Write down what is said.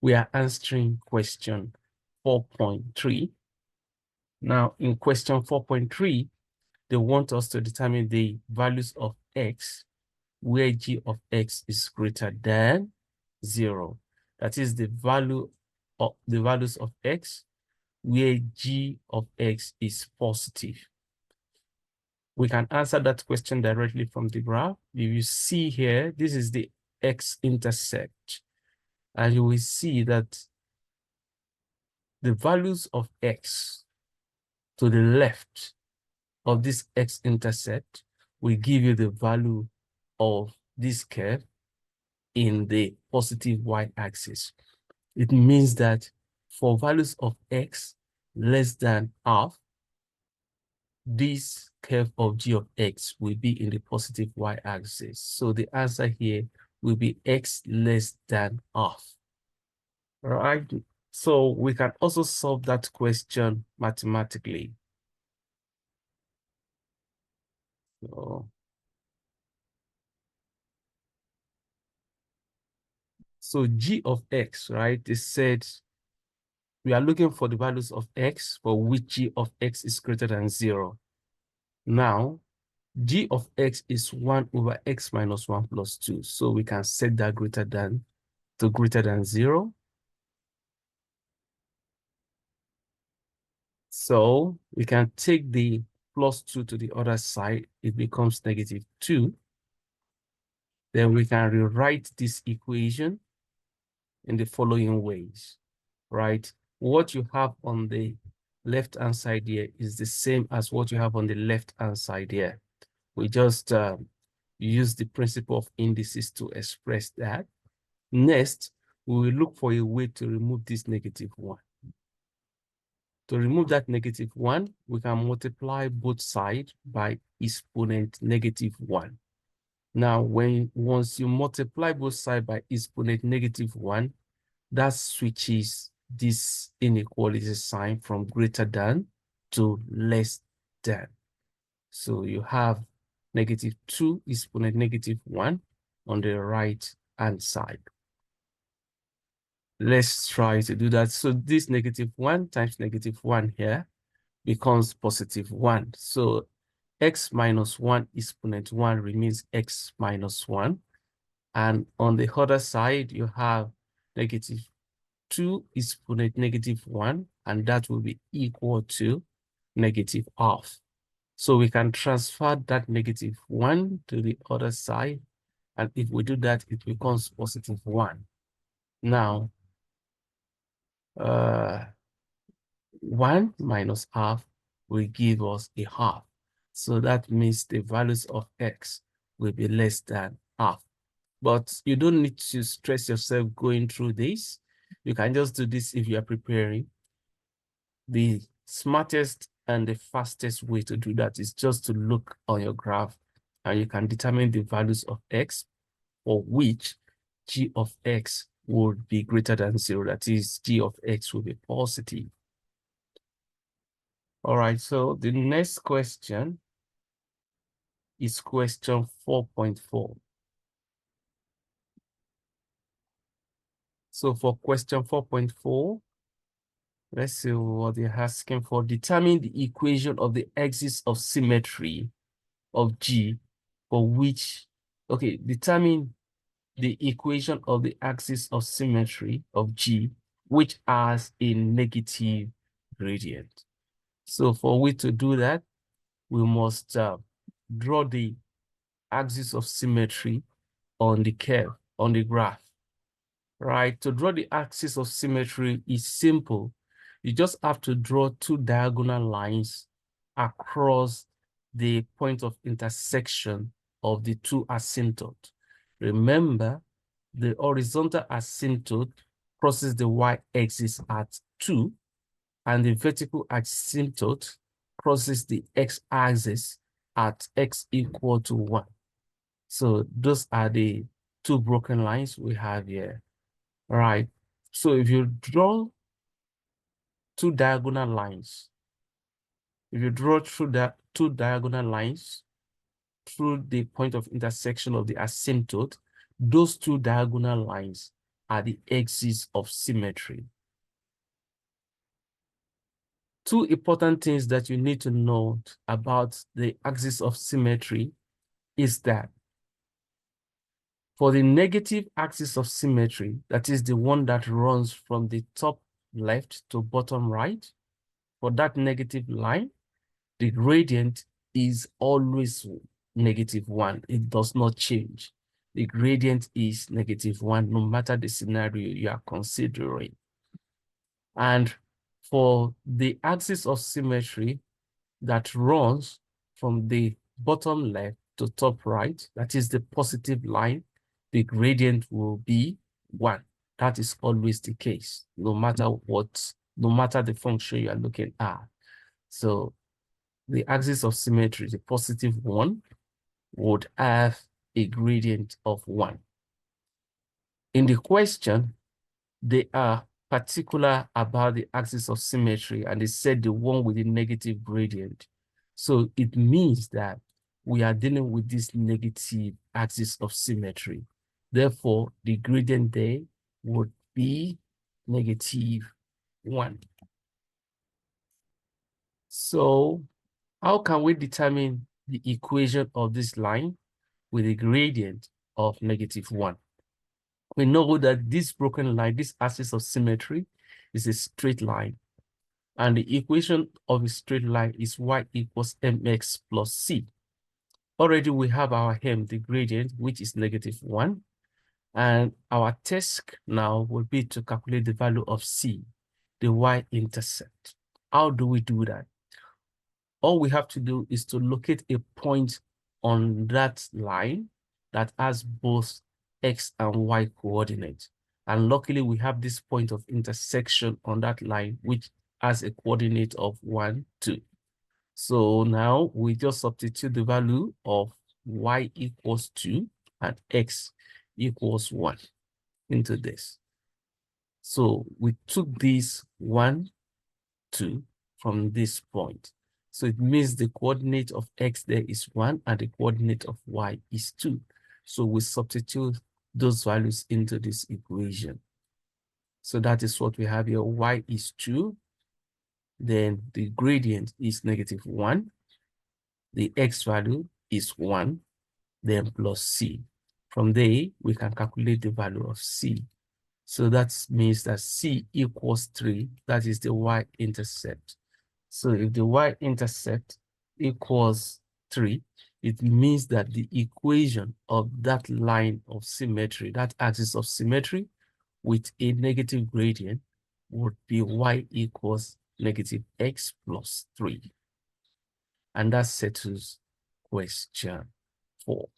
We are answering question 4.3. Now, in question 4.3, they want us to determine the values of x where g of x is greater than 0. That is the value of the values of x where g of x is positive. We can answer that question directly from the graph. If you see here, this is the x-intercept, and you will see that the values of x to the left of this x-intercept will give you the value of this curve in the positive y-axis. It means that for values of x less than half, this curve of g of x will be in the positive y-axis. So the answer here will be x less than half. All right. So we can also solve that question mathematically. So g of x, right, is said we are looking for the values of x for which g of x is greater than 0. Now, g of x is 1 over x minus 1 plus 2. So we can set that greater than 0. So we can take the plus 2 to the other side. It becomes negative 2. Then we can rewrite this equation in the following ways, right? What you have on the left-hand side here is the same as what you have on the left-hand side here. We just use the principle of indices to express that. Next, we will look for a way to remove this negative 1. To remove that negative 1, we can multiply both sides by exponent negative 1. Now, once you multiply both sides by exponent negative 1, that switches this inequality sign from greater than to less than. So you have negative 2 exponent negative 1 on the right-hand side. Let's try to do that. So this negative 1 times negative 1 here becomes positive 1. So x minus 1 exponent 1 remains x minus 1. And on the other side, you have negative 2 exponent negative 1, and that will be equal to negative half. So we can transfer that negative 1 to the other side, and if we do that, it becomes positive 1. Now, 1 minus half will give us a half. So that means the values of x will be less than half. But you don't need to stress yourself going through this. You can just do this if you are preparing. The smartest and the fastest way to do that is just to look on your graph, and you can determine the values of x for which g of x would be greater than 0. That is, g of x will be positive. All right, so the next question is question 4.4. So for question 4.4, let's see what they're asking for. Determine the equation of the axis of symmetry of G for which, okay, determine the equation of the axis of symmetry of G which has a negative gradient. So for we to do that, we must draw the axis of symmetry on the curve, on the graph, right? To draw the axis of symmetry is simple. You just have to draw two diagonal lines across the point of intersection of the two asymptotes. Remember, the horizontal asymptote crosses the y-axis at 2, and the vertical asymptote crosses the x-axis at x equal to 1. So those are the two broken lines we have here. All right. So if you draw two diagonal lines, if you draw through that two diagonal lines through the point of intersection of the asymptote, those two diagonal lines are the axes of symmetry. Two important things that you need to note about the axis of symmetry is that for the negative axis of symmetry, that is the one that runs from the top left to bottom right, for that negative line, the gradient is always -1. It does not change. The gradient is -1, no matter the scenario you are considering. And for the axis of symmetry that runs from the bottom left to top right, that is the positive line, the gradient will be 1. That is always the case, no matter the function you are looking at. So the axis of symmetry, the positive one, would have a gradient of 1. In the question, they are particular about the axis of symmetry, and they said the one with the negative gradient. So it means that we are dealing with this negative axis of symmetry. Therefore, the gradient there would be -1. So how can we determine the equation of this line with a gradient of -1? We know that this broken line, this axis of symmetry, is a straight line. And the equation of a straight line is y equals mx plus c. Already we have our m, the gradient, which is -1. And our task now will be to calculate the value of c, the y-intercept. How do we do that? All we have to do is to locate a point on that line that has both x and y coordinates. And luckily, we have this point of intersection on that line, which has a coordinate of 1, 2. So now we just substitute the value of y equals 2 and x equals 1 into this. So we took this 1, 2 from this point. So it means the coordinate of x there is 1 and the coordinate of y is 2. So we substitute those values into this equation. So that is what we have here. Y is 2. Then the gradient is -1. The x value is 1. Then plus c. From there, we can calculate the value of c. So that means that c equals 3. That is the y-intercept. So if the y-intercept equals 3, it means that the equation of that line of symmetry, that axis of symmetry with a negative gradient, would be y equals -x plus 3. And that settles question 4.